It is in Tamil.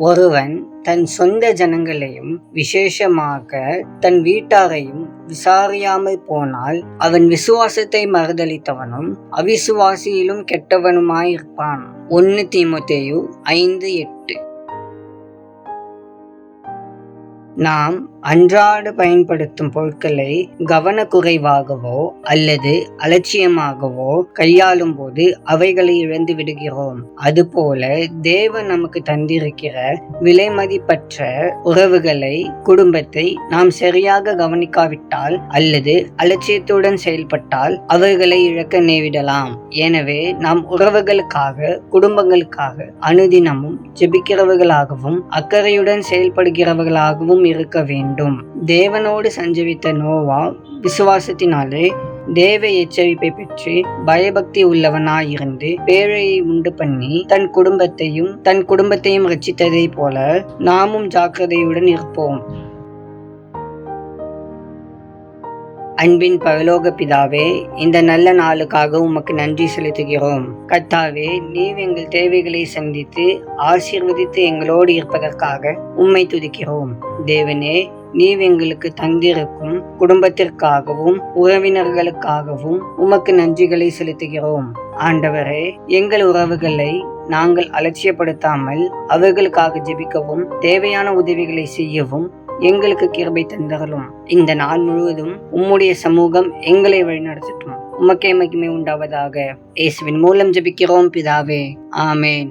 ஒருவன் தன் சொந்த ஜனங்களையும் விசேஷமாக தன் வீட்டாரையும் விசாரியாமல் போனால் அவன் விசுவாசத்தை மறுதலித்தவனும் அவிசுவாசியிலும் கெட்டவனுமாயிருப்பான். 1 தீமோத்தேயு 5:8. நாம் அன்றாட பயன்படுத்தும் பொருட்களை கவனக்குறைவாகவோ அல்லது அலட்சியமாகவோ கையாளும் போது அவைகளை இழந்து விடுகிறோம். அதுபோல தேவன் நமக்கு தந்திருக்கிற விலைமதிப்பற்ற உறவுகளை, குடும்பத்தை நாம் சரியாக கவனிக்காவிட்டால் அல்லது அலட்சியத்துடன் செயல்பட்டால் அவர்களை இழக்க நேரிடலாம். எனவே நாம் உறவுகளுக்காக, குடும்பங்களுக்காக அனுதினமும் ஜெபிக்கிறவர்களாகவும் அக்கறையுடன் செயல்படுகிறவர்களாகவும் இருக்க வேண்டும். தேவனோடு சஞ்சரித்த நோவா விசுவாசத்தினாலே தேவ எச்சரிப்பை பெற்று பயபக்தி உள்ளவனாயிருந்து பேழையை உண்டு பண்ணி தன் குடும்பத்தையும் ரட்சித்ததை போல நாமும் ஜாக்கிரதையுடன் இருப்போம். அன்பின் பரலோக பிதாவே, இந்த நல்ல நாளுக்காக உமக்கு நன்றி செலுத்துகிறோம். கர்த்தாவே, நீர் எங்கள் தேவைகளை சந்தித்து ஆசீர்வதித்து எங்களோடு இருப்பதற்காக உம்மை துதிக்கிறோம். தேவனே, நீர் எங்களுக்கு தந்திருக்கும் குடும்பத்திற்காகவும் உறவினர்களுக்காகவும் உமக்கு நன்றிகளை செலுத்துகிறோம். ஆண்டவரே, எங்கள் உறவுகளை நாங்கள் அலட்சியப்படுத்தாமல் அவர்களுக்காக ஜெபிக்கவும் தேவையான உதவிகளை செய்யவும் எங்களுக்கு கிருபை தந்தருளும். இந்த நாள் முழுவதும் உம்முடைய சமூகம் எங்களை வழிநடத்தட்டும். உமக்கே மகிமை உண்டாவதாக. இயேசுவின் மூலம் ஜெபிக்கிறோம் பிதாவே. ஆமேன்.